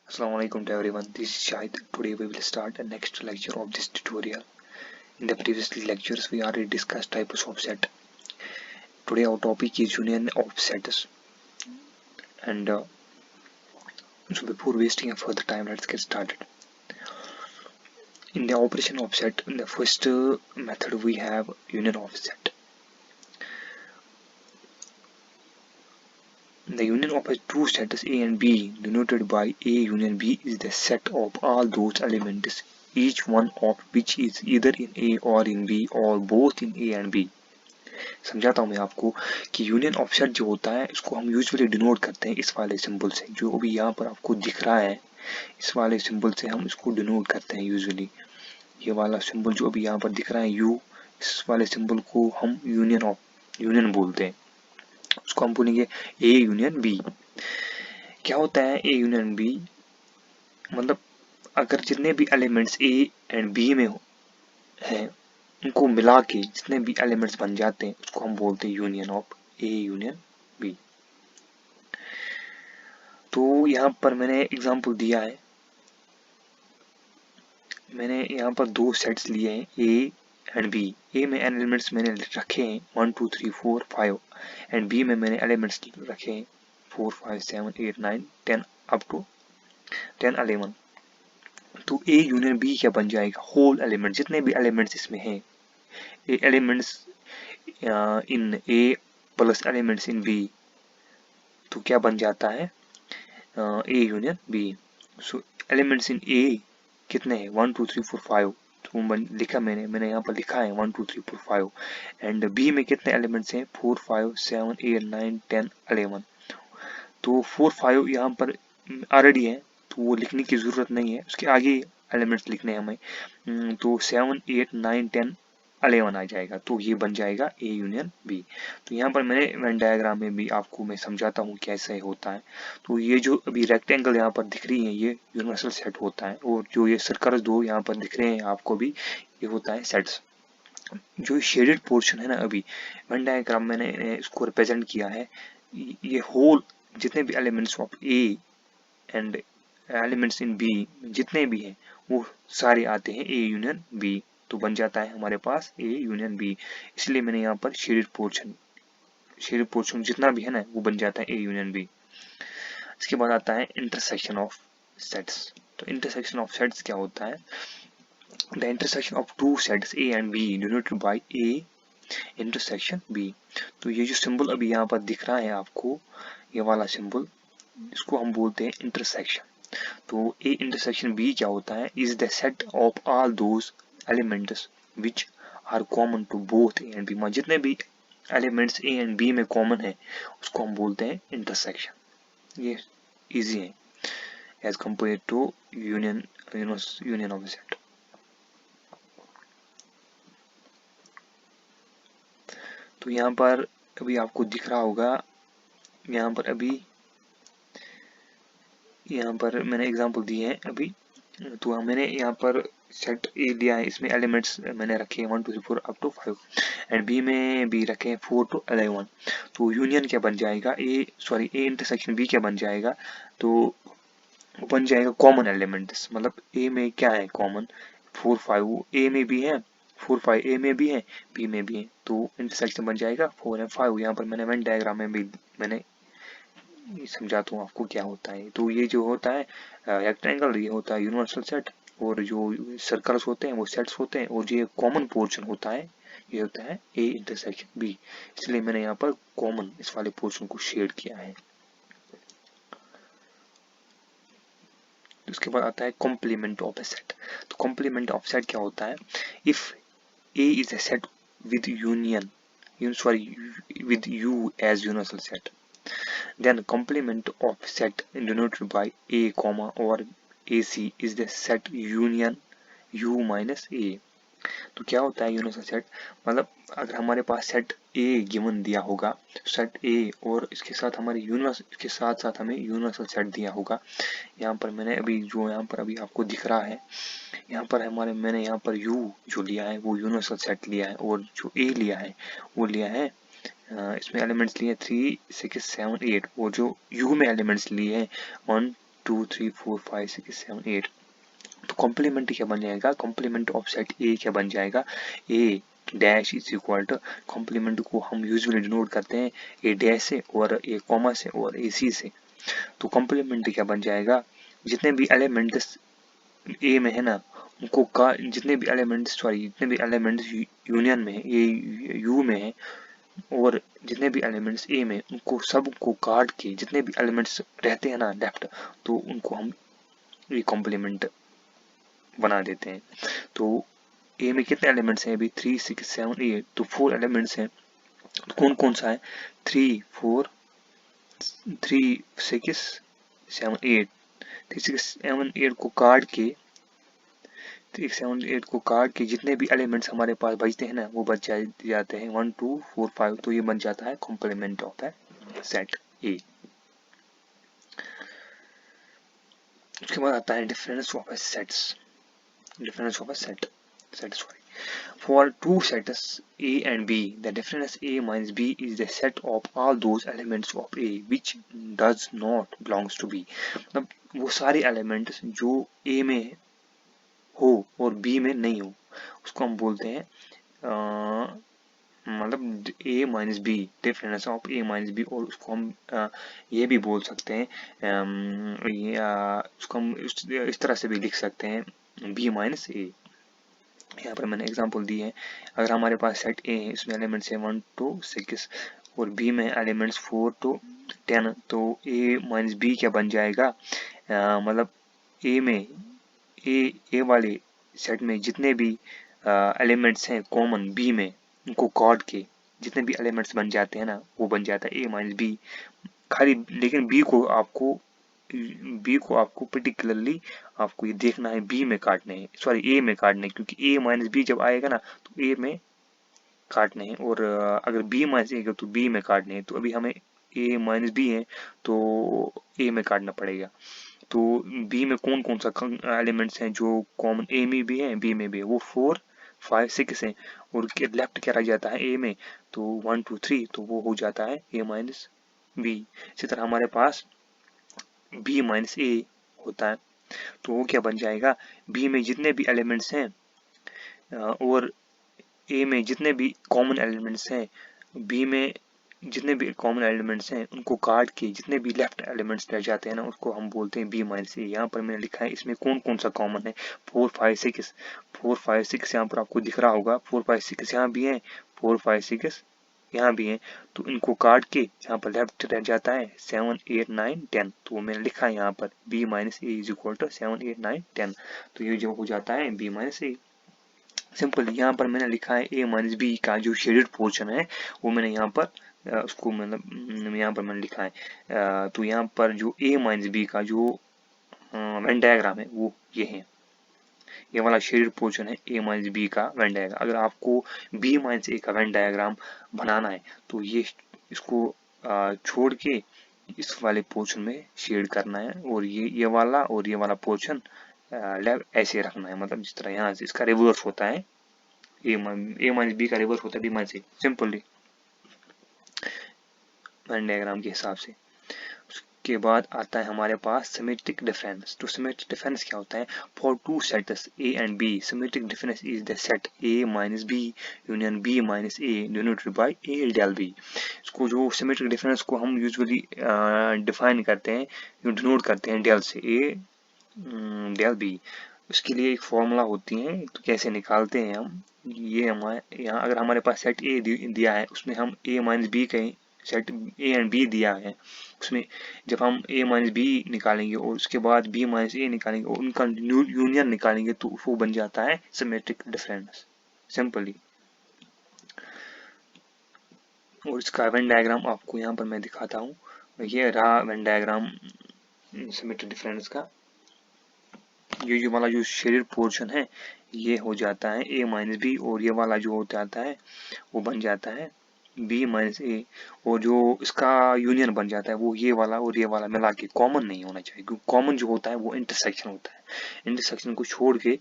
Assalamualaikum to everyone. This is Shahid. Today we will start the next lecture of this tutorial. In the previous lectures we already discussed types of set. Today our topic is union of sets. And so before wasting further time, let's get started. In the operation of set, in the first method we have union of set. The union of two sets A and B denoted by A union B is the set of all those elements, each one of which is either in A or in B or both in A and B. समझाता हूँ मैं आपको कि union of set जो होता है इसको हम यूजुअली डिनोट करते हैं इस वाले सिंबल से, जो अभी यहाँ पर आपको दिख रहा है इस वाले सिंबल से हम इसको डिनोट करते हैं यूजुअली। ये वाला सिंबल जो अभी यहाँ पर दिख रहा है यू, इस वाले सिंबल को हम यूनियन बोलते हैं। उसको हम बोलेंगे ए यूनियन बी। क्या होता है ए यूनियन बी? मतलब अगर जितने भी एलिमेंट्स ए एंड बी में हैं उनको मिला के जितने भी एलिमेंट्स बन जाते हैं उसको हम बोलते हैं union of A union B. तो यहाँ पर मैंने एग्जांपल दिया है, मैंने यहाँ पर दो सेट्स लिए हैं ए एंड बी। ए में एलिमेंट्स मैंने रखे हैं 1 2 3 4 5 एंड बी में मैंने एलिमेंट्स रखे हैं 4 5 7 8 9 10 अप टू 10 11। तो ए यूनियन बी क्या बन जाएगा? होल एलिमेंट, जितने भी एलिमेंट्स इसमें हैं, elements in A plus elements in B, तो क्या बन जाता है? A union B. So elements in A कितने हैं? 1 2 3 4 5। तो लिखा मैंने यहाँ पर लिखा है 1 2 3 4 5। एंड बी में कितने एलिमेंट्स हैं? 4 5 7 8 9 10 11। तो 4 5 यहाँ पर ऑलरेडी है तो वो लिखने की जरूरत नहीं है, उसके आगे एलिमेंट्स लिखने हैं हमें। तो 7 8 9 10 11 आ जाएगा, तो ये बन जाएगा ए यूनियन बी। तो यहाँ पर मैंने वेन डायग्राम में भी आपको मैं समझाता हूँ कैसे होता है। तो ये जो अभी रेक्टेंगल यहाँ पर दिख रही है ये यूनिवर्सल सेट होता है, और जो ये सर्कल्स दो यहाँ पर दिख रहे हैं आपको भी, ये होता है सेट्स। जो शेडेड पोर्शन है ना, अभी वेन डायग्राम मैंने इसको रिप्रेजेंट किया है, ये होल जितने भी elements of A and elements in B जितने भी हैं वो सारे आते हैं ए यूनियन बी। तो बन जाता है हमारे पास ए यूनियन बी, इसलिए मैंने यहाँ पर शेडेड पोर्शन जितना भी है ना वो बन जाता है ए यूनियन बी। इसके बाद आता है इंटरसेक्शन ऑफ सेट्स। तो इंटरसेक्शन ऑफ सेट्स क्या होता है? The intersection of two sets A and B denoted by A intersection B. तो ये जो सिंबल अभी यहाँ पर दिख रहा है आपको, ये वाला सिंबल, इसको हम बोलते हैं इंटरसेक्शन। तो ए इंटरसेक्शन बी क्या होता है? Is the set of all those elements which are common to both A and B. जितने भी एलिमेंट्स ए एंड बी में कॉमन है उसको हम बोलते हैं इंटरसेक्शन। ये इजी है as compare to union of set. तो यहाँ पर अभी आपको दिख रहा होगा, यहाँ पर मैंने एग्जांपल दिए हैं अभी। तो मैंने यहाँ पर सेट ए लिया है, इसमें एलिमेंट्स मैंने रखे हैं 1 2 3 4 अप टू 5 एंड बी में भी रखे हैं 4 टू 11। तो यूनियन क्या बन जाएगा? ए इंटरसेक्शन बी क्या बन जाएगा? तो बन जाएगा कॉमन एलिमेंट्स। मतलब ए में क्या है कॉमन? 4 5 ए में भी है, 4 5 ए में भी है, बी में भी है, तो इंटरसेक्शन बन जाएगा 4 एंड 5। यहाँ पर मैंने वेन डायग्राम में भी मैंने समझाता हूँ आपको क्या होता है। तो ये जो होता है रेक्टेंगल, ये होता है यूनिवर्सल सेट, और जो सर्कल्स होते हैं वो सेट्स होते हैं, और जो कॉमन पोर्शन होता है ये होता है ए इंटरसेक्शन बी। इसलिए मैंने यहाँ पर कॉमन इस वाले पोर्शन को शेड किया है। उसके बाद आता है कॉम्प्लीमेंट ऑफ ए सेट। तो कॉम्प्लीमेंट ऑफ सेट क्या होता है? If A is a set with with U as universal set, then complement of set denoted by A comma or AC is the set union U minus A। तो क्या होता है universal set? मतलब अगर हमारे पास सेट ए given दिया होगा, set ए, और इसके साथ हमें यूनिवर्सल सेट दिया होगा। यहाँ पर मैंने अभी आपको दिख रहा है, मैंने यहाँ पर यू जो लिया है वो यूनिवर्सल सेट लिया है, और जो ए लिया है वो लिया है इसमें एलिमेंट्स लिए 3 6 7 8, और जो यू में एलिमेंट्स लिए हैं 1 2 3 4 5 6 7 8। तो कॉम्प्लीमेंट क्या बन जाएगा, कॉम्प्लीमेंट ऑफ सेट ए क्या बन जाएगा, A dash is equal to, complement को हम यूजुअली डिनोट करते हैं ए डैश से और ए कॉमा से और ए सी से। तो कॉम्प्लीमेंट क्या बन जाएगा, जितने भी एलिमेंट्स ए में है ना उनको का, जितने भी एलिमेंट्स यूनियन में है, ए यू में है, और जितने भी एलिमेंट्स ए में उनको सबको काट के जितने भी एलिमेंट्स रहते हैं ना लेफ्ट, तो उनको हम ये कॉम्प्लीमेंट बना देते हैं। तो ए में कितने एलिमेंट्स हैं अभी, 3 6 7 8, तो 4 एलिमेंट्स हैं। तो कौन कौन सा है, 3 4 3 6 7 8, 3 6 7 8 को काट के 3 7 8 को काट के जितने भी एलिमेंट्स हमारे पास बचते हैं ना वो बच जाते हैं 1 2 4 5। तो ये बन जाता है complement of a set A. उसके बाद आता है difference of a sets, difference of a set sorry. For two sets A and B, the difference A minus B is the set of all those elements of A which does not belongs to B। मतलब वो सारे elements जो A में हो और B में नहीं हो उसको हम बोलते हैं मतलब A minus B, difference of A minus B. और उसको हम ये भी बोल सकते हैं उसको हम इस तरह से भी लिख सकते हैं B माइनस ए। यहाँ पर मैंने एग्जांपल दी है, अगर हमारे पास सेट ए है इसमें एलिमेंट्स है 1 to 6 और बी में एलिमेंट्स 4 to 10, तो ए माइनस बी क्या बन जाएगा, मतलब ए में ए वाले सेट में जितने भी एलिमेंट्स हैं कॉमन बी में उनको काट के जितने भी एलिमेंट्स बन जाते हैं ना वो बन जाता है ए माइनस बी खाली। लेकिन बी को आपको पर्टिकुलरली आपको ये देखना है बी में काटने हैं, सॉरी ए में काटने हैं, क्योंकि ए माइनस बी जब आएगा ना तो ए में काटने हैं, और अगर बी माइनस ए तो बी में काटने हैं। तो अभी हमें ए माइनस बी है तो ए में काटना पड़ेगा। तो बी में कौन कौन सा एलिमेंट्स हैं जो कॉमन ए में भी है बी में भी है, वो 4 5 6 है। और लेफ्ट क्या रह जाता है ए में, तो 1 2 3, तो वो हो जाता है ए माइनस बी। इसी तरह हमारे पास बी माइनस ए होता है, तो वो क्या बन जाएगा, बी में जितने भी एलिमेंट्स हैं और ए में जितने भी कॉमन एलिमेंट्स हैं, बी में जितने भी कॉमन एलिमेंट्स हैं उनको काट के जितने भी लेफ्ट एलिमेंट्स रह जाते हैं ना उसको हम बोलते हैं बी माइनस ए। यहाँ पर मैंने लिखा है इसमें कौन कौन सा कॉमन है, 4 5 6 यहाँ पर आपको दिख रहा होगा, 4 5 6 यहाँ भी है, 4 5 6 यहाँ भी है। तो इनको काट के यहाँ पर लेफ्ट रह जाता है 7 8 9 10, तो मैंने लिखा है यहाँ पर b minus A is equal to 7 8 9 10। तो ये जो हो जाता है b माइनस ए। सिंपल यहाँ पर मैंने लिखा है a माइनस बी का जो शेडेड पोर्शन है वो मैंने यहाँ पर उसको मतलब यहाँ पर मैंने लिखा है। तो यहाँ पर जो a माइनस बी का जो वेन डायग्राम है वो ये है, ये वाला शेडेड पोर्शन है a माइनस बी का वेन डायग्राम। अगर आपको b माइनस ए का वेन डायग्राम बनाना है तो ये इसको छोड़ के इस वाले पोर्शन में शेड करना है, और ये वाला और ये वाला पोर्शन ऐसे रखना है, मतलब जिस तरह यहाँ से इसका रिवर्स होता है, ए माइनस बी का रिवर्स होता है B minus A, simply Venn diagram के हिसाब से। के बाद आता है हमारे पास सिमेट्रिक डिफरेंस। तो सिमेट्रिक डिफरेंस क्या होता है, for two sets A and B symmetric difference is the set A minus B union B minus A denoted by A del B. इसको जो सिमेट्रिक डिफरेंस को हम यूजुअली डिफाइन करते हैं, डिनोट करते हैं डेल से, ए डेल बी। उसके लिए एक फॉर्मूला होती है, तो कैसे निकालते हैं हम, ये हमारे यहाँ अगर हमारे पास सेट ए दिया है उसमें हम ए माइनस बी कहें, सेट ए एंड बी दिया है उसमें जब हम a माइनस बी निकालेंगे और उसके बाद b माइनस ए निकालेंगे और उनका यूनियन निकालेंगे तो वो बन जाता है सिमेट्रिक डिफरेंस, सिंपली। और इसका वेन डायग्राम आपको यहाँ पर मैं दिखाता हूँ, ये रहा वेन डायग्राम सिमेट्रिक डिफरेंस का। ये वाला जो शेडेड पोर्शन है ये हो जाता है a माइनस बी, और ये वाला जो हो जाता है वो बन जाता है b माइनस ए, और जो इसका यूनियन बन जाता है वो ये वाला और ये वाला मिला के, कॉमन नहीं होना चाहिए क्योंकि कॉमन जो होता है वो इंटरसेक्शन होता है, इंटरसेक्शन को छोड़ के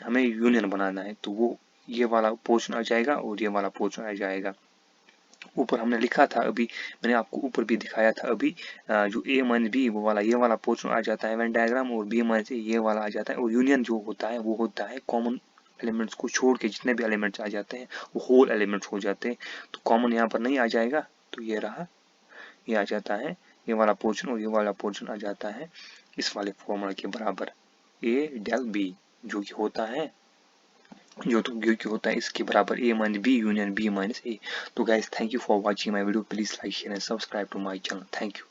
हमें यूनियन बनाना है, तो वो ये वाला पोर्शन आ जाएगा और ये वाला पोर्शन आ जाएगा। ऊपर हमने लिखा था अभी, मैंने आपको ऊपर भी दिखाया था अभी, जो a माइनस बी वो वाला ये वाला पोर्शन आ जाता है वेन डायग्राम, और b माइनस ये वाला आ जाता है, और यूनियन जो होता है वो होता है कॉमन एलिमेंट्स को छोड़ के जितने भी एलिमेंट्स आ जाते हैं वो होल एलिमेंट्स हो जाते हैं। तो कॉमन यहाँ पर नहीं आ जाएगा, तो ये रहा, ये आ जाता है ये वाला पोर्शन, और ये वाला पोर्शन आ जाता है इस वाले फॉर्मूला के बराबर a डेल b, जो कि होता है इसके बराबर a minus B union b minus a। तो guys thank you for watching my video, please like share and subscribe to my channel, thank you.